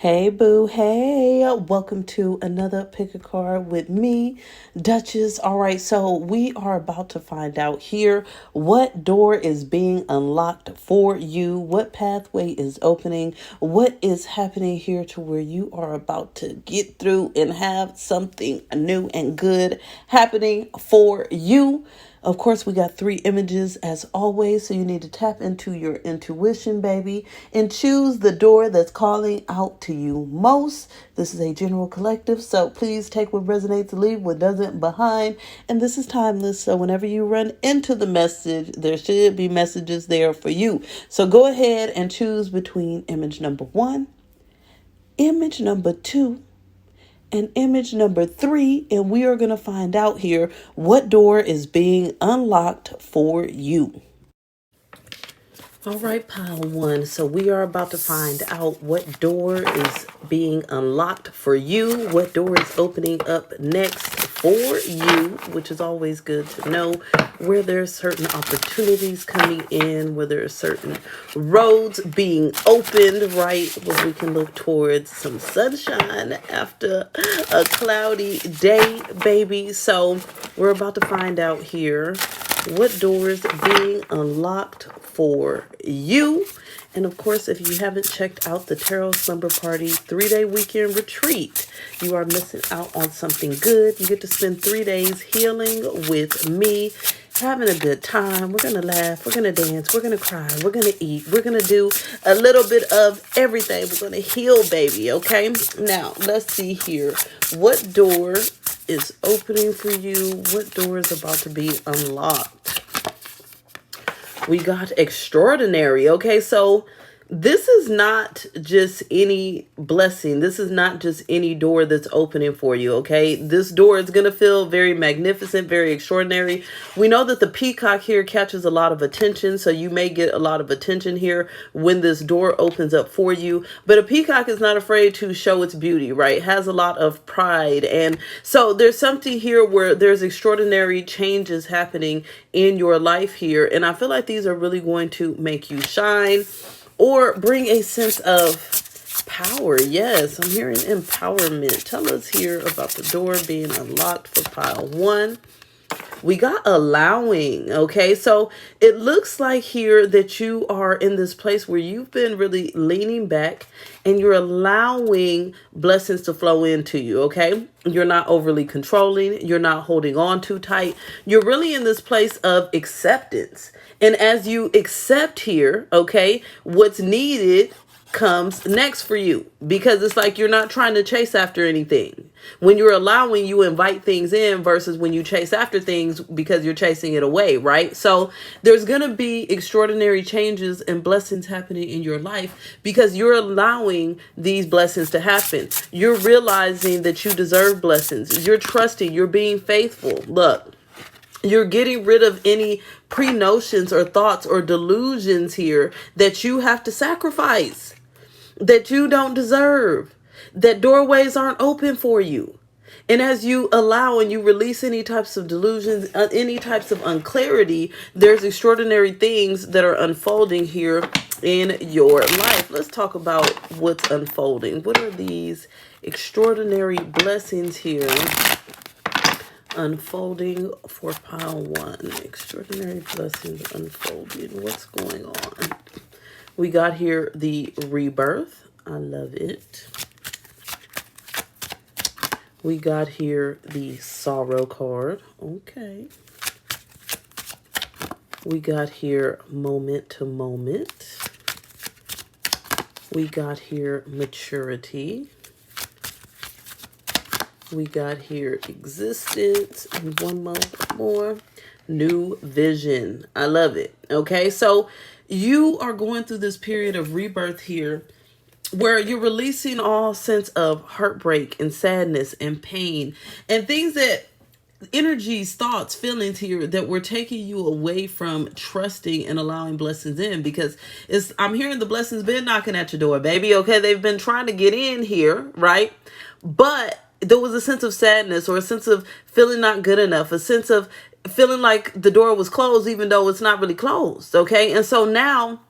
Hey boo, hey, welcome to another pick a card with me, Duchess. All right, so we are about to find out here what door is being unlocked for you, what pathway is opening, what is happening here to where you are about to get through and have something new and good happening for you. Of course, we got 3 images as always, so you need to tap into your intuition, baby, and choose the door that's calling out to you most. This is a general collective, so please take what resonates, leave what doesn't behind. And this is timeless, so whenever you run into the message, there should be messages there for you. So go ahead and choose between image number 1, image number 2, and image number 3, and we are going to find out here what door is being unlocked for you. All right, pile 1. So we are about to find out what door is being unlocked for you, what door is opening up next for you, which is always good to know, where there's certain opportunities coming in, where there are certain roads being opened, right, where we can look towards some sunshine after a cloudy day, baby. So we're about to find out here what doors being unlocked for you. And of course, if you haven't checked out the Tarot Slumber Party 3-day weekend retreat, you are missing out on something good. You get to spend 3 days healing with me, having a good time. We're going to laugh, we're going to dance, we're going to cry, we're going to eat, we're going to do a little bit of everything. We're going to heal, baby, okay? Now, let's see here. What door is opening for you? What door is about to be unlocked? We got extraordinary. Okay, so this is not just any blessing. This is not just any door that's opening for you, okay? This door is going to feel very magnificent, very extraordinary. We know that the peacock here catches a lot of attention, so you may get a lot of attention here when this door opens up for you. But a peacock is not afraid to show its beauty, right? It has a lot of pride. And so there's something here where there's extraordinary changes happening in your life here. And I feel like these are really going to make you shine or bring a sense of power. Yes, I'm hearing empowerment. Tell us here about the door being unlocked for pile 1. We got allowing, okay? So it looks like here that you are in this place where you've been really leaning back and you're allowing blessings to flow into you, okay? You're not overly controlling. You're not holding on too tight. You're really in this place of acceptance. And as you accept here, okay, what's needed comes next for you, because it's like you're not trying to chase after anything. When you're allowing, you invite things in versus when you chase after things because you're chasing it away, right? So there's going to be extraordinary changes and blessings happening in your life because you're allowing these blessings to happen. You're realizing that you deserve blessings. You're trusting, you're being faithful. Look, you're getting rid of any pre-notions or thoughts or delusions here that you have to sacrifice, that you don't deserve, that doorways aren't open for you. And as you allow and you release any types of delusions, any types of unclarity, there's extraordinary things that are unfolding here in your life. Let's talk about what's unfolding. What are these extraordinary blessings here unfolding for pile 1? Extraordinary blessings unfolding. What's going on? We got here the rebirth. I love it. We got here the sorrow card. Okay. We got here moment to moment. We got here maturity. We got here existence. And one more. New vision. I love it. Okay, so you are going through this period of rebirth here where you're releasing all sense of heartbreak and sadness and pain and things that energies, thoughts, feelings here that were taking you away from trusting and allowing blessings in, because I'm hearing the blessings been knocking at your door, baby. Okay, they've been trying to get in here, right? But there was a sense of sadness or a sense of feeling not good enough, a sense of feeling like the door was closed even though it's not really closed, okay? And so now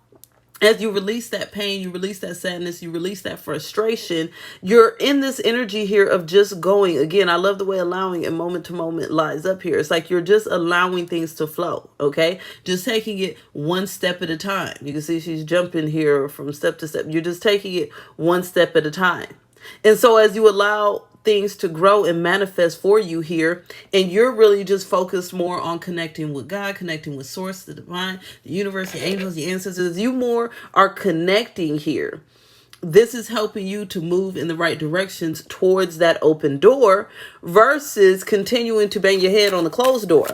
as you release that pain, you release that sadness, you release that frustration, you're in this energy here of just going. Again, I love the way allowing and moment to moment lies up here. It's like you're just allowing things to flow, okay? Just taking it one step at a time. You can see she's jumping here from step to step. You're just taking it one step at a time. And so as you allow things to grow and manifest for you here, and you're really just focused more on connecting with God, connecting with source, the divine, the universe, the angels, the ancestors, you more are connecting here. This is helping you to move in the right directions towards that open door versus continuing to bang your head on the closed door.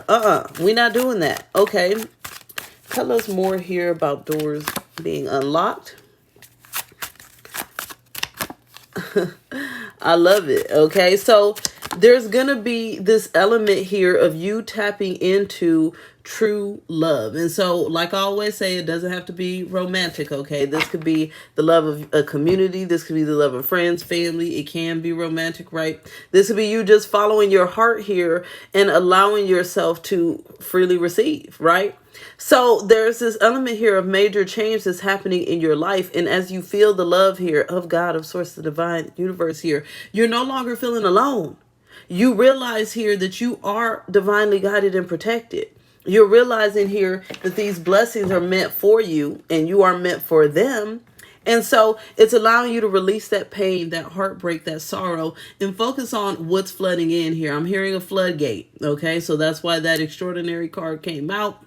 We're not doing that. Okay, tell us more here about doors being unlocked. I love it. Okay, so there's gonna be this element here of you tapping into true love. And so, like I always say, it doesn't have to be romantic. Okay, this could be the love of a community, this could be the love of friends, family. It can be romantic, right? This could be you just following your heart here and allowing yourself to freely receive, right? So there's this element here of major change that's happening in your life. And as you feel the love here of God, of source, the divine universe here, you're no longer feeling alone. You realize here that you are divinely guided and protected. You're realizing here that these blessings are meant for you and you are meant for them. And so it's allowing you to release that pain, that heartbreak, that sorrow, and focus on what's flooding in here. I'm hearing a floodgate. Okay, so that's why that extraordinary card came out,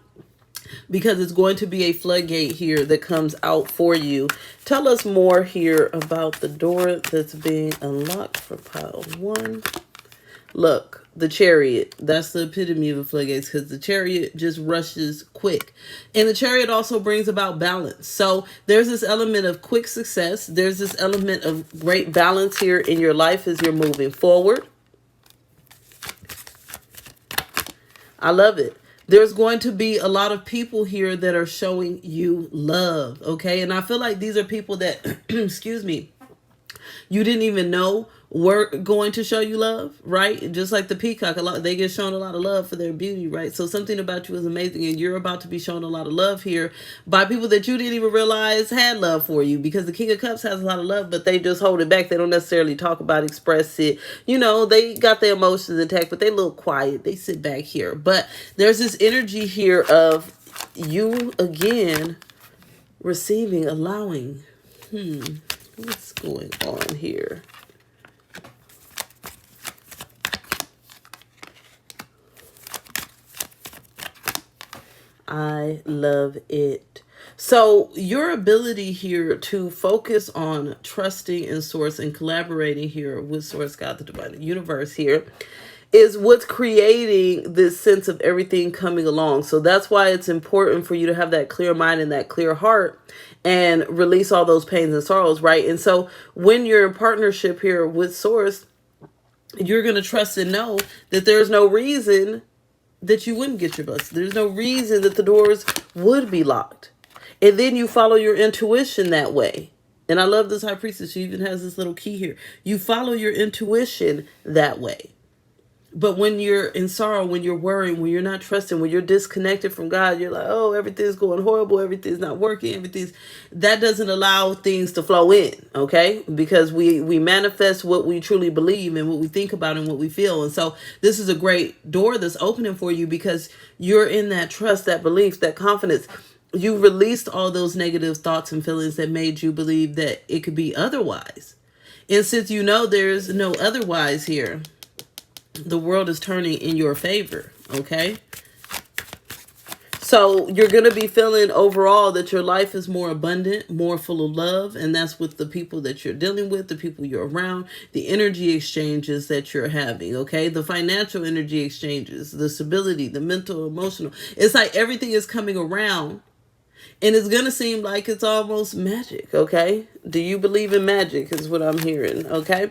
because it's going to be a floodgate here that comes out for you. Tell us more here about the door that's being unlocked for pile 1. Look, the Chariot. That's the epitome of a floodgate, because the Chariot just rushes quick. And the Chariot also brings about balance. So there's this element of quick success. There's this element of great balance here in your life as you're moving forward. I love it. There's going to be a lot of people here that are showing you love, okay? And I feel like these are people that, excuse me, you didn't even know were going to show you love, right? Just like the peacock, they get shown a lot of love for their beauty, right? So something about you is amazing, and you're about to be shown a lot of love here by people that you didn't even realize had love for you, because the King of Cups has a lot of love, but they just hold it back. They don't necessarily talk about, express it. You know, they got their emotions intact, but they a little quiet. They sit back here. But there's this energy here of you, again, receiving, allowing. What's going on here? I love it. So your ability here to focus on trusting in source and collaborating here with source, God, the divine universe here, is what's creating this sense of everything coming along. So that's why it's important for you to have that clear mind and that clear heart and release all those pains and sorrows, right? And so when you're in partnership here with source, you're going to trust and know that there's no reason that you wouldn't get your blessing. There's no reason that the doors would be locked. And then you follow your intuition that way. And I love this high priestess. She even has this little key here. You follow your intuition that way. But when you're in sorrow, when you're worrying, when you're not trusting, when you're disconnected from God, you're like, oh, everything's going horrible. Everything's not working. That doesn't allow things to flow in, okay? Because we manifest what we truly believe and what we think about and what we feel. And so this is a great door that's opening for you, because you're in that trust, that belief, that confidence. You released all those negative thoughts and feelings that made you believe that it could be otherwise. And since you know there's no otherwise here, the world is turning in your favor, okay? So you're going to be feeling overall that your life is more abundant, more full of love, and that's with the people that you're dealing with, the people you're around, the energy exchanges that you're having, okay? The financial energy exchanges, the stability, the mental, emotional. It's like everything is coming around, and it's going to seem like it's almost magic, okay? Do you believe in magic is what I'm hearing, okay?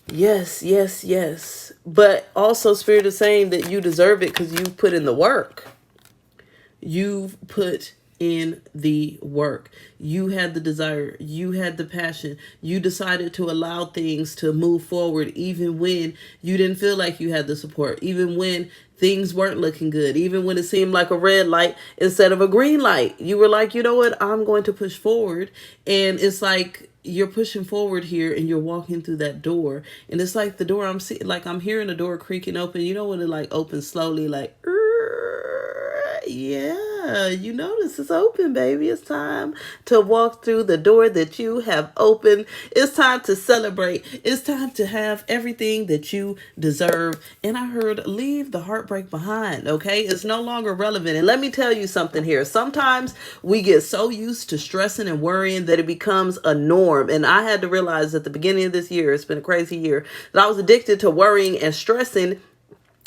Yes, yes, yes. But also Spirit is saying that you deserve it because you put in the work. You've put in the work. You had the desire, you had the passion, you decided to allow things to move forward even when you didn't feel like you had the support, even when things weren't looking good, even when it seemed like a red light instead of a green light. You were like, you know what, I'm going to push forward. And it's like you're pushing forward here and you're walking through that door. And it's like the door I'm seeing, like I'm hearing the door creaking open. You know when it like opens slowly, like, yeah, you notice it's open, baby. It's time to walk through the door that you have opened. It's time to celebrate. It's time to have everything that you deserve. And I heard leave the heartbreak behind, okay? It's no longer relevant. And let me tell you something here. Sometimes we get so used to stressing and worrying that it becomes a norm. And I had to realize at the beginning of this year, it's been a crazy year, that I was addicted to worrying and stressing.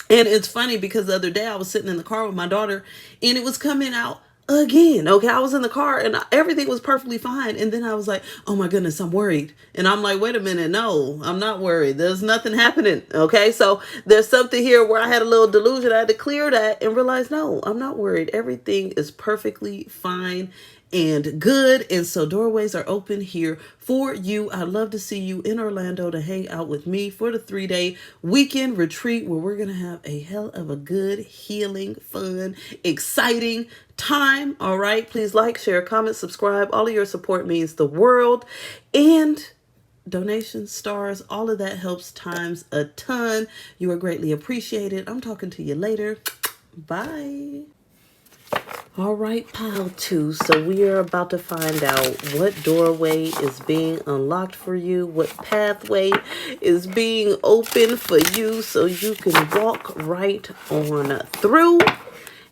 And it's funny because the other day I was sitting in the car with my daughter and it was coming out again. Okay, I was in the car and everything was perfectly fine. And then I was like, oh my goodness, I'm worried. And I'm like, wait a minute. No, I'm not worried. There's nothing happening. Okay, so there's something here where I had a little delusion. I had to clear that and realize, no, I'm not worried. Everything is perfectly fine and good. And so doorways are open here for you. I'd love to see you in Orlando to hang out with me for the 3-day weekend retreat where we're going to have a hell of a good, healing, fun, exciting time. All right. Please like, share, comment, subscribe. All of your support means the world. And donations, stars, all of that helps times a ton. You are greatly appreciated. I'm talking to you later. Bye. All right, pile two. So we are about to find out what doorway is being unlocked for you, what pathway is being opened for you so you can walk right on through.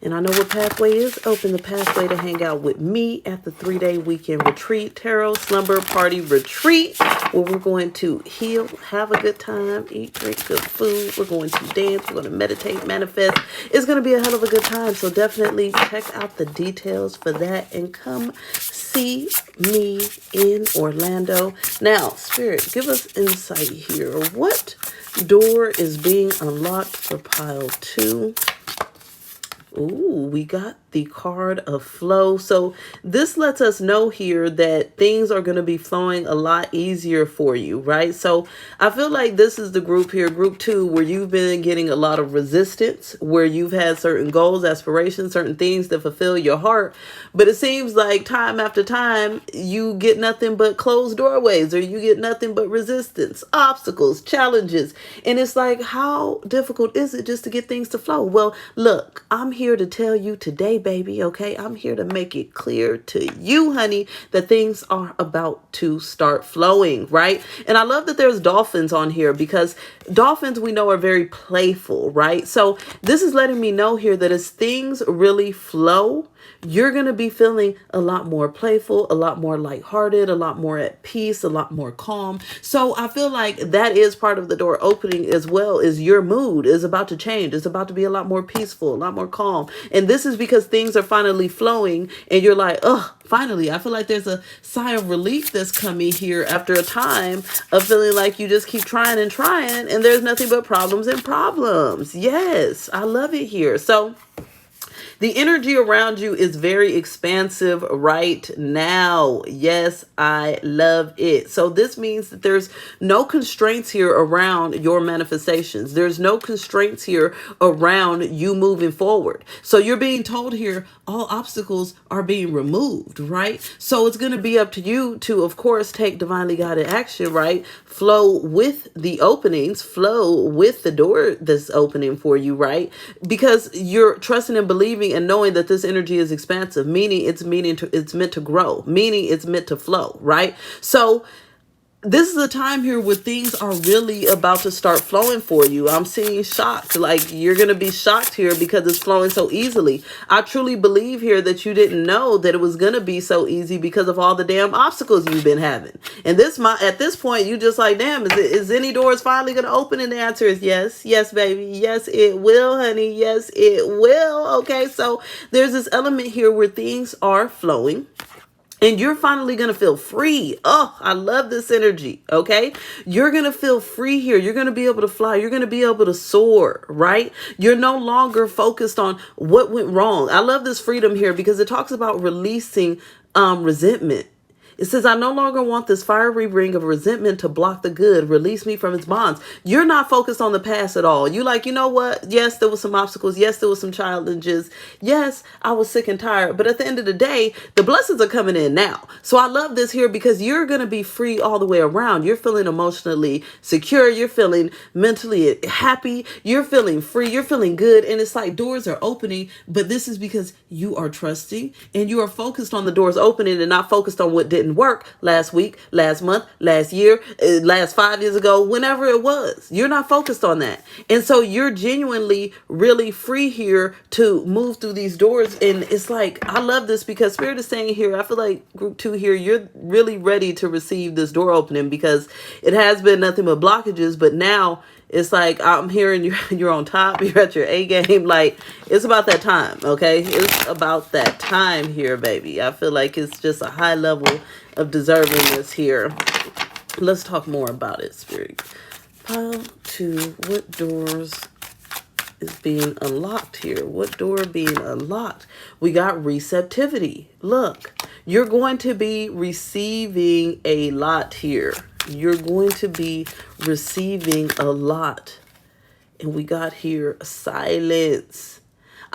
And I know what pathway is open, the pathway to hang out with me at the 3-day weekend retreat, tarot, slumber party retreat, where we're going to heal, have a good time, eat, drink good food. We're going to dance. We're going to meditate, manifest. It's going to be a hell of a good time. So definitely check out the details for that and come see me in Orlando. Now, Spirit, give us insight here. What door is being unlocked for pile two? Ooh, we got the card of flow. So this lets us know here that things are going to be flowing a lot easier for you, right? So I feel like this is the group here, group 2, where you've been getting a lot of resistance, where you've had certain goals, aspirations, certain things that fulfill your heart. But it seems like time after time, you get nothing but closed doorways, or you get nothing but resistance, obstacles, challenges. And it's like, how difficult is it just to get things to flow? Well, look, I'm here to tell you today, baby, okay? I'm here to make it clear to you, honey, that things are about to start flowing, right? And I love that there's dolphins on here because dolphins we know are very playful, right? So this is letting me know here that as things really flow, you're going to be feeling a lot more playful, a lot more lighthearted, a lot more at peace, a lot more calm. So I feel like that is part of the door opening as well, is your mood is about to change. It's about to be a lot more peaceful, a lot more calm. And this is because things are finally flowing and you're like, oh, finally. I feel like there's a sigh of relief that's coming here after a time of feeling like you just keep trying and there's nothing but problems and problems. Yes, I love it here. So the energy around you is very expansive right now. Yes, I love it. So this means that there's no constraints here around your manifestations. There's no constraints here around you moving forward. So you're being told here, all obstacles are being removed, right? So it's going to be up to you to, of course, take divinely guided action, right? Flow with the openings, flow with the door that's opening for you, right? Because you're trusting and believing and knowing that this energy is expansive, meaning it's meant to grow, meaning it's meant to flow, right? So this is a time here where things are really about to start flowing for you. I'm seeing shocked, like you're going to be shocked here because it's flowing so easily. I truly believe here that you didn't know that it was going to be so easy because of all the damn obstacles you've been having. And at this point, you just like, damn, is any doors finally going to open? And the answer is yes. Yes, baby. Yes, it will, honey. Yes, it will. Okay. So there's this element here where things are flowing. And you're finally going to feel free. Oh, I love this energy. Okay. You're going to feel free here. You're going to be able to fly. You're going to be able to soar, right? You're no longer focused on what went wrong. I love this freedom here because it talks about releasing resentment. It says, I no longer want this fiery ring of resentment to block the good. Release me from its bonds. You're not focused on the past at all. You like, you know what? Yes, there was some obstacles. Yes, there was some challenges. Yes, I was sick and tired. But at the end of the day, the blessings are coming in now. So I love this here because you're going to be free all the way around. You're feeling emotionally secure. You're feeling mentally happy. You're feeling free. You're feeling good. And it's like doors are opening. But this is because you are trusting and you are focused on the doors opening and not focused on what didn't work last week, last month, last year, last 5 years ago, whenever it was. You're not focused on that. And so you're genuinely really free here to move through these doors. And it's like, I love this because Spirit is saying here, I feel like group 2 here, you're really ready to receive this door opening because it has been nothing but blockages. But now it's like, I'm hearing you're on top, you're at your A game. Like, it's about that time, okay? It's about that time here, baby. I feel like it's just a high level of deservingness here. Let's talk more about it, Spirit. Pile 2, what doors is being unlocked here? What door being unlocked? We got receptivity. Look, you're going to be receiving a lot here. You're going to be receiving a lot. And we got here silence.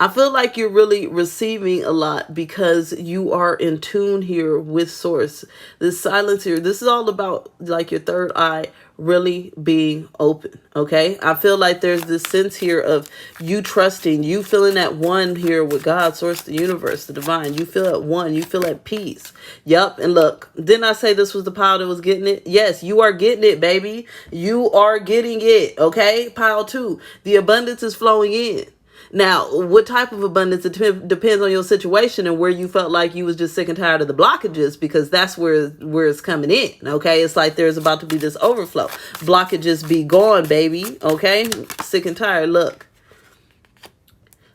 I feel like you're really receiving a lot because you are in tune here with source. This silence here, this is all about like your third eye really being open. Okay. I feel like there's this sense here of you trusting, you feeling at one here with God, source, the universe, the divine. You feel at one, you feel at peace. Yep. And look, didn't I say this was the pile that was getting it? Yes, you are getting it, baby. You are getting it. Okay. Pile 2, the abundance is flowing in. Now, what type of abundance? It depends on your situation and where you felt like you was just sick and tired of the blockages, because that's where it's coming in. Okay, it's like there's about to be this overflow. Blockages be gone, baby. Okay, sick and tired. Look.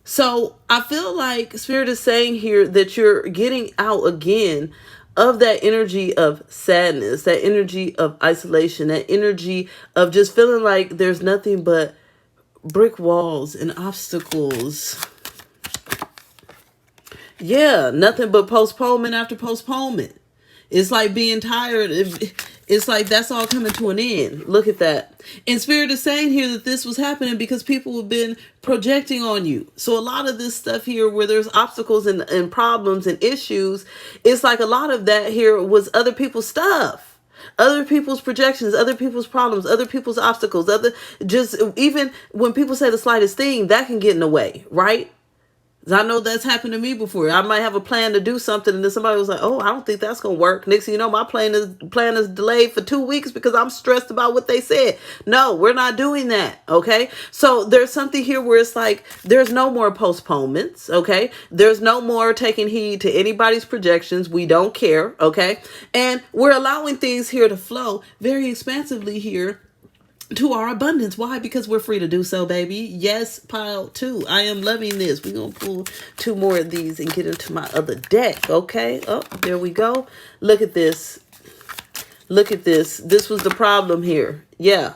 So I feel like Spirit is saying here that you're getting out again of that energy of sadness, that energy of isolation, that energy of just feeling like there's nothing but brick walls and obstacles. Yeah, nothing but postponement after postponement. It's like being tired. It's like that's all coming to an end. Look at that. And Spirit is saying here that this was happening because people have been projecting on you. So a lot of this stuff here where there's obstacles and problems and issues, it's like a lot of that here was other people's stuff. Other people's projections, other people's problems, other people's obstacles, just even when people say the slightest thing, that can get in the way, right? I know that's happened to me before. I might have a plan to do something, and then somebody was like, "Oh, I don't think that's gonna work." Next thing you know, my plan is delayed for 2 weeks because I'm stressed about what they said. No, we're not doing that. Okay, so there's something here where it's like there's no more postponements. Okay, there's no more taking heed to anybody's projections. We don't care. Okay, and we're allowing things here to flow very expansively here to our abundance. Why? Because we're free to do so, baby. Yes, pile 2. I am loving this. We're going to pull 2 more of these and get into my other deck. Okay. Oh, there we go. Look at this. Look at this. This was the problem here. Yeah.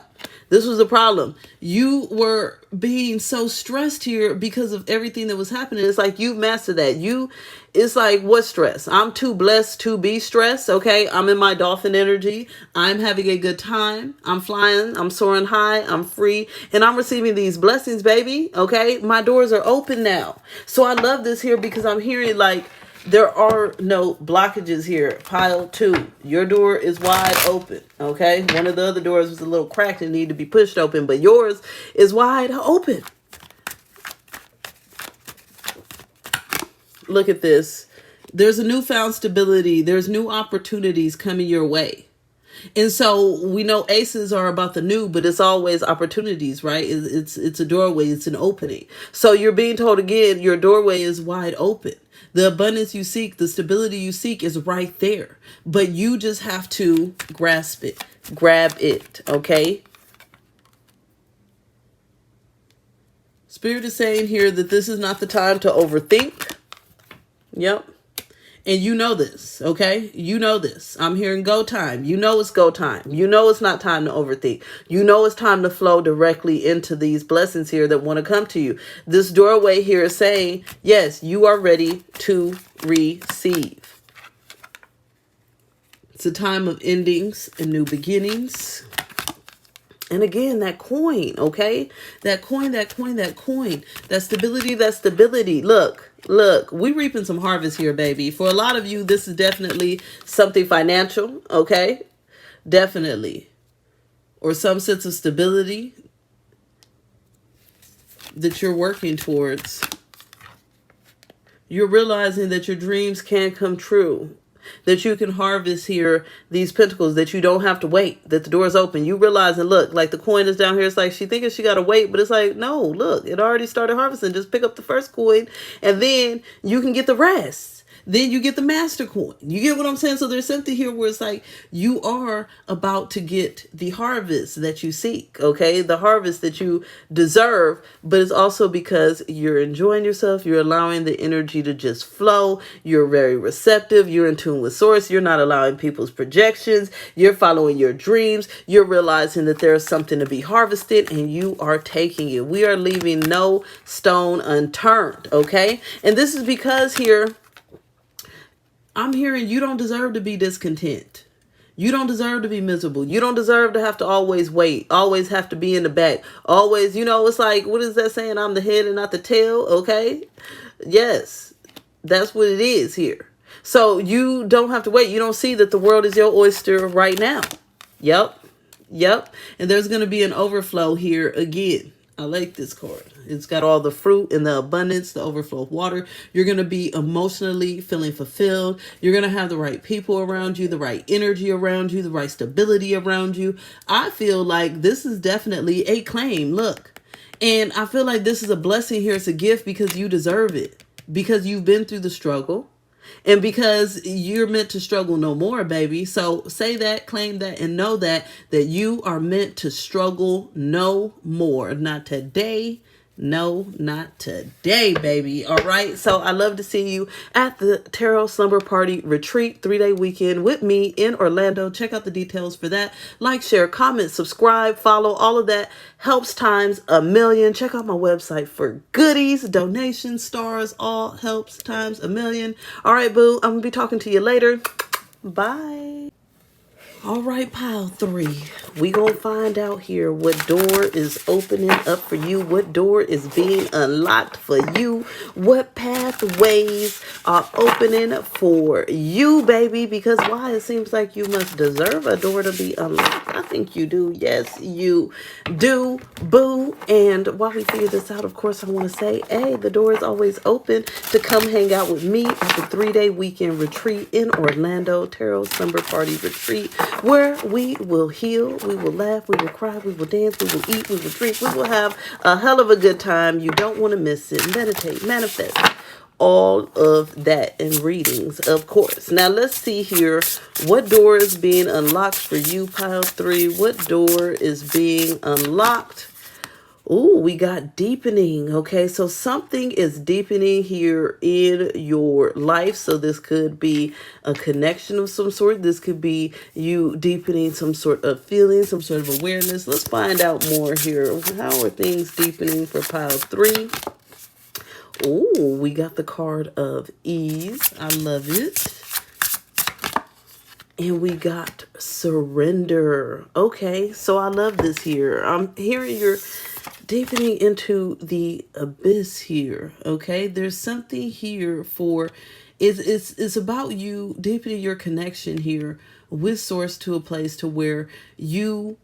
This was the problem. You were being so stressed here because of everything that was happening. It's like you've mastered that. It's like, what stress? I'm too blessed to be stressed. Okay. I'm in my dolphin energy. I'm having a good time. I'm flying. I'm soaring high. I'm free. And I'm receiving these blessings, baby. Okay. My doors are open now. So I love this here because I'm hearing like, there are no blockages here. Pile 2. Your door is wide open. Okay. One of the other doors was a little cracked and needed to be pushed open, but yours is wide open. Look at this. There's a newfound stability. There's new opportunities coming your way. And so we know aces are about the new, but it's always opportunities, right? It's a doorway. It's an opening. So you're being told again, your doorway is wide open. The abundance you seek, the stability you seek is right there. But you just have to grasp it, grab it, okay? Spirit is saying here that this is not the time to overthink. Yep. And you know this, okay? You know this. I'm hearing go time. You know it's go time. You know it's not time to overthink. You know it's time to flow directly into these blessings here that want to come to you. This doorway here is saying, yes, you are ready to receive. It's a time of endings and new beginnings. And again, that coin, okay? That coin. That stability. Look, we reaping some harvest here, baby. For a lot of you, this is definitely something financial, okay? Definitely. Or some sense of stability that you're working towards. You're realizing that your dreams can come true. That you can harvest here these pentacles, that you don't have to wait, that the door is open. You realize, and look, like the coin is down here. It's like she thinking she got to wait, but it's like, no, look, it already started harvesting. Just pick up the first coin and then you can get the rest. Then you get the master coin. You get what I'm saying? So there's something here where it's like you are about to get the harvest that you seek, okay? The harvest that you deserve, but it's also because you're enjoying yourself. You're allowing the energy to just flow. You're very receptive. You're in tune with source. You're not allowing people's projections. You're following your dreams. You're realizing that there's something to be harvested and you are taking it. We are leaving no stone unturned, okay? And this is because here, I'm hearing you don't deserve to be discontent. You don't deserve to be miserable. You don't deserve to have to always wait, always have to be in the back, always, it's like, what is that saying? I'm the head and not the tail, okay? Yes, that's what it is here. So you don't have to wait. You don't see that the world is your oyster right now. Yep. And there's going to be an overflow here again. I like this card. It's got all the fruit and the abundance, the overflow of water. You're going to be emotionally feeling fulfilled. You're going to have the right people around you, the right energy around you, the right stability around you. I feel like this is definitely a claim. Look, and I feel like this is a blessing here. It's a gift because you deserve it, because you've been through the struggle. And because you're meant to struggle no more, baby. So say that, claim that, and know that you are meant to struggle no more. Not today. No, not today, baby. All right. So I love to see you at the Tarot Slumber Party Retreat 3-day weekend with me in Orlando. Check out the details for that. Like, share, comment, subscribe, follow. All of that helps times a million. Check out my website for goodies, donations, stars. All helps times a million. All right, boo. I'm going to be talking to you later. Bye. All right, pile 3. We gonna find out here what door is opening up for you, what door is being unlocked for you, what pathways are opening for you, baby. Because why? It seems like you must deserve a door to be unlocked. I think you do. Yes, you do, boo. And while we figure this out, of course, I want to say, hey, the door is always open to come hang out with me at the 3-day weekend retreat in Orlando, Tarot Slumber Party Retreat, where we will heal, we will laugh, we will cry, we will dance, we will eat, we will drink, we will have a hell of a good time. You don't want to miss it. Meditate, manifest, all of that, and readings, of course. Now let's see here, what door is being unlocked for you, pile 3? What door is being unlocked? Ooh, we got deepening. Okay, so something is deepening here in your life. So this could be a connection of some sort. This could be you deepening some sort of feeling, some sort of awareness. Let's find out more here. How are things deepening for pile 3? Ooh, we got the card of ease. I love it. And we got surrender. Okay, so I love this here. I'm hearing you're deepening into the abyss here. Okay, there's something here for it's about you deepening your connection here with source to a place to where you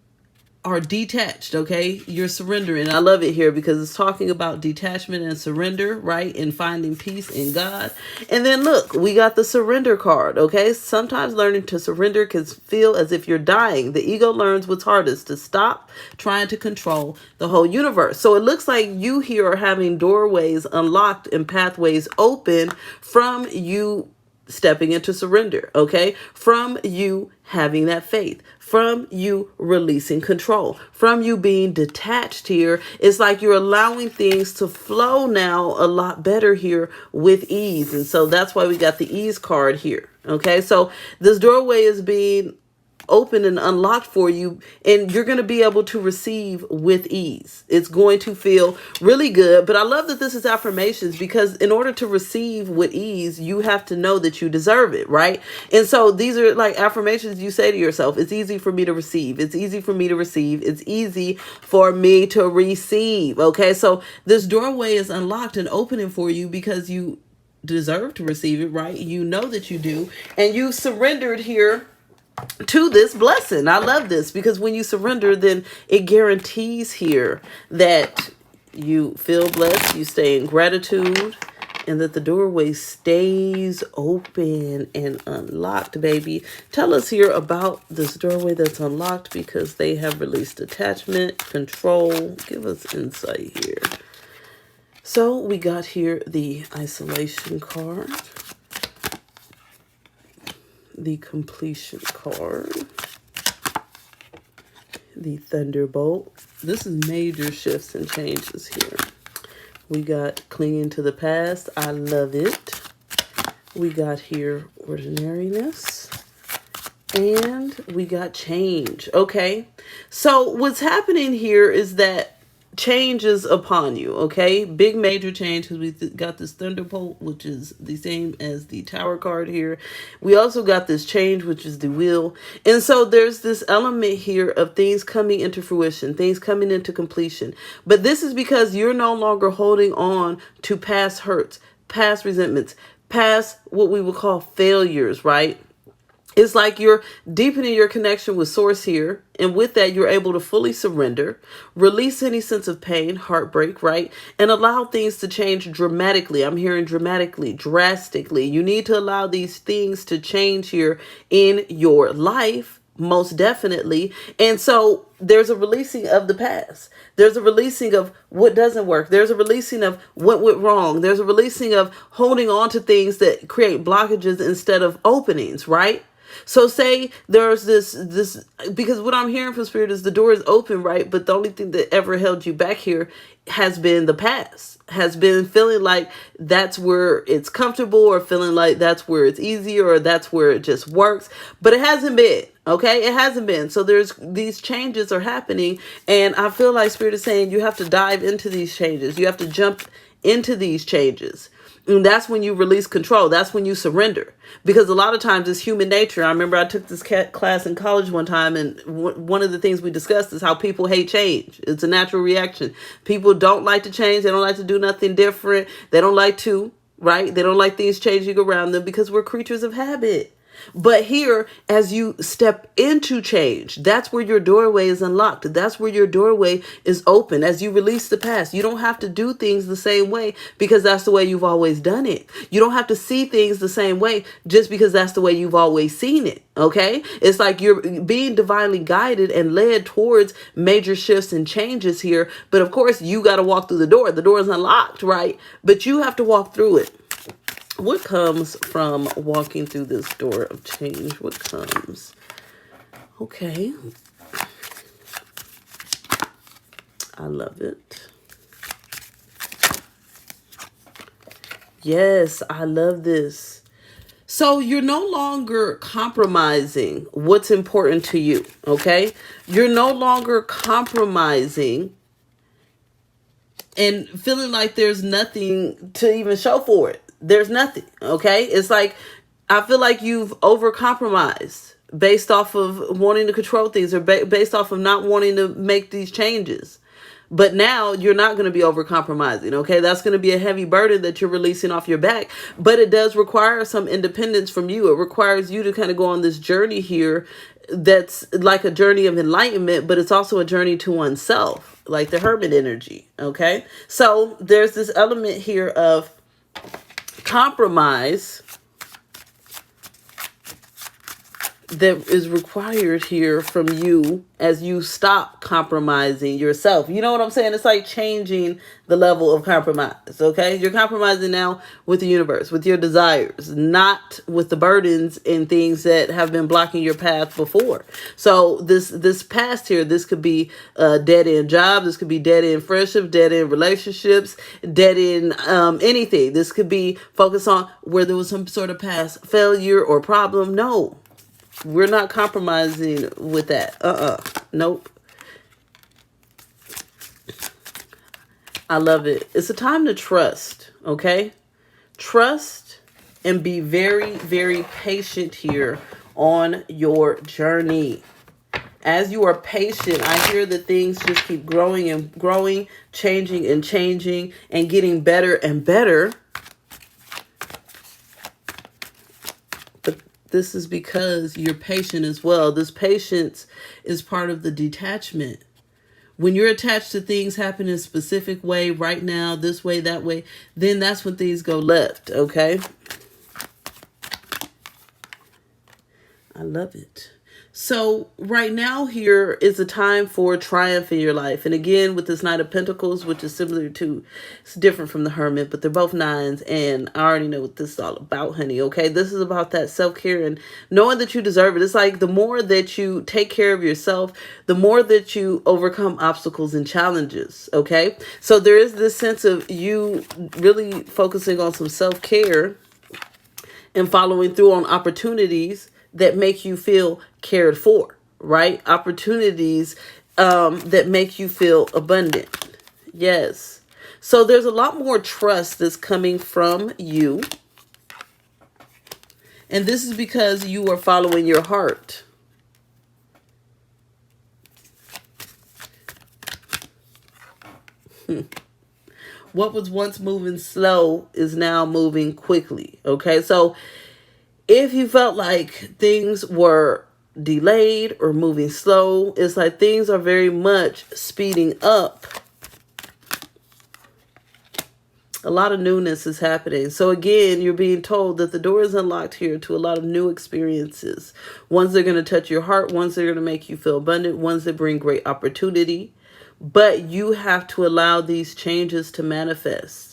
are detached, okay? You're surrendering. I love it here because it's talking about detachment and surrender, right? And finding peace in God. And then look, we got the surrender card, okay? Sometimes learning to surrender can feel as if you're dying. The ego learns what's hardest, to stop trying to control the whole universe. So it looks like you here are having doorways unlocked and pathways open from you stepping into surrender, okay? From you having that faith, from you releasing control, from you being detached here. It's like you're allowing things to flow now a lot better here with ease. And so that's why we got the ease card here, okay? So this doorway is being open and unlocked for you, and you're going to be able to receive with ease. It's going to feel really good. But I love that this is affirmations, because in order to receive with ease, you have to know that you deserve it, right? And so these are like affirmations you say to yourself. It's easy for me to receive. It's easy for me to receive. It's easy for me to receive. Okay, so this doorway is unlocked and opening for you because you deserve to receive it, right? You know that you do, and you surrendered here to this blessing. I love this, because when you surrender, then it guarantees here that you feel blessed, you stay in gratitude, and that the doorway stays open and unlocked, baby. Tell us here about this doorway that's unlocked, because they have released attachment, control. Give us insight here. So we got here the isolation card, the completion card, the thunderbolt. This is major shifts and changes here. We got clinging to the past. I love it. We got here ordinariness. And we got change. Okay. So what's happening here is that change is upon you, okay? Big major change, because we got this thunderbolt, which is the same as the tower card here. We also got this change, which is the wheel. And so there's this element here of things coming into fruition, things coming into completion. But this is because you're no longer holding on to past hurts, past resentments, past what we would call failures, right? It's like you're deepening your connection with source here. And with that, you're able to fully surrender, release any sense of pain, heartbreak, right? And allow things to change dramatically. I'm hearing dramatically, drastically. You need to allow these things to change here in your life, most definitely. And so there's a releasing of the past. There's a releasing of what doesn't work. There's a releasing of what went wrong. There's a releasing of holding on to things that create blockages instead of openings, right? So say there's this, because what I'm hearing from Spirit is the door is open, right? But the only thing that ever held you back here has been the past, has been feeling like that's where it's comfortable, or feeling like that's where it's easier, or that's where it just works. But it hasn't been, okay? It hasn't been. So there's these changes are happening. And I feel like Spirit is saying you have to dive into these changes. You have to jump into these changes. And that's when you release control. That's when you surrender. Because a lot of times it's human nature. I remember I took this class in college one time, and one of the things we discussed is how people hate change. It's a natural reaction. People don't like to change. They don't like to do nothing different. They don't like to, right? They don't like things changing around them, because we're creatures of habit. But here, as you step into change, that's where your doorway is unlocked. That's where your doorway is open. As you release the past, you don't have to do things the same way because that's the way you've always done it. You don't have to see things the same way just because that's the way you've always seen it. Okay? It's like you're being divinely guided and led towards major shifts and changes here. But of course, you got to walk through the door. The door is unlocked, right? But you have to walk through it. What comes from walking through this door of change? What comes? Okay. I love it. Yes, I love this. So you're no longer compromising what's important to you, okay? You're no longer compromising and feeling like there's nothing to even show for it. There's nothing, okay? It's like, I feel like you've over-compromised based off of wanting to control things, or based off of not wanting to make these changes. But now you're not going to be over-compromising, okay? That's going to be a heavy burden that you're releasing off your back. But it does require some independence from you. It requires you to kind of go on this journey here that's like a journey of enlightenment, but it's also a journey to oneself, like the hermit energy, okay? So there's this element here of compromise that is required here from you as you stop compromising yourself. You know what I'm saying? It's like changing the level of compromise, okay? You're compromising now with the universe, with your desires, not with the burdens and things that have been blocking your path before. So this past here, this could be a dead-end job, this could be dead-end friendship, dead-end relationships, dead-end anything. This could be focused on where there was some sort of past failure or problem. No. We're not compromising with that. Nope. I love it. It's a time to trust, okay? Trust and be very, very patient here on your journey. As you are patient, I hear that things just keep growing and growing, changing and changing, and getting better and better. This is because you're patient as well. This patience is part of the detachment. When you're attached to things happen in a specific way, right now, this way, that way, then that's when things go left, okay? I love it. So right now here is a time for triumph in your life. And again, with this Knight of Pentacles, which is similar to, it's different from the Hermit, but they're both nines. And I already know what this is all about, honey. Okay, this is about that self-care and knowing that you deserve it. It's like the more that you take care of yourself, the more that you overcome obstacles and challenges. Okay, so there is this sense of you really focusing on some self-care and following through on opportunities that make you feel cared for, right? Opportunities that make you feel abundant. Yes. So there's a lot more trust that's coming from you. And this is because you are following your heart. What was once moving slow is now moving quickly. Okay, so if you felt like things were delayed or moving slow, it's like things are very much speeding up. A lot of newness is happening. So again, you're being told that the door is unlocked here to a lot of new experiences. Ones that are going to touch your heart, ones that are going to make you feel abundant, ones that bring great opportunity. But you have to allow these changes to manifest.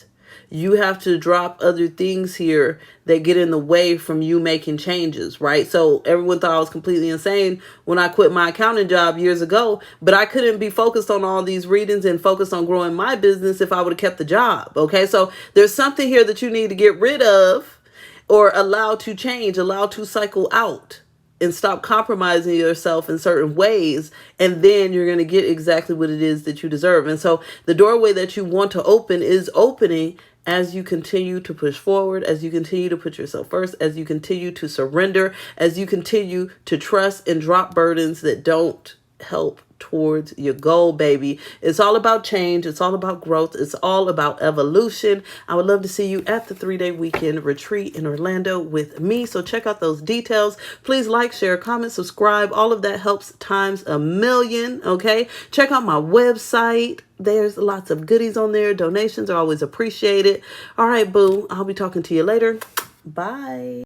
You have to drop other things here that get in the way from you making changes, right? So everyone thought I was completely insane when I quit my accounting job years ago, but I couldn't be focused on all these readings and focused on growing my business if I would have kept the job, okay? So there's something here that you need to get rid of or allow to change, allow to cycle out. And stop compromising yourself in certain ways. And then you're going to get exactly what it is that you deserve. And so the doorway that you want to open is opening as you continue to push forward, as you continue to put yourself first, as you continue to surrender, as you continue to trust and drop burdens that don't help towards your goal, baby. It's all about change. It's all about growth. It's all about evolution. I would love to see you at the 3-day weekend retreat in Orlando with me. So check out those details. Please like, share, comment, subscribe. All of that helps times a million. Okay. Check out my website. There's lots of goodies on there. Donations are always appreciated. All right, boo. I'll be talking to you later. Bye.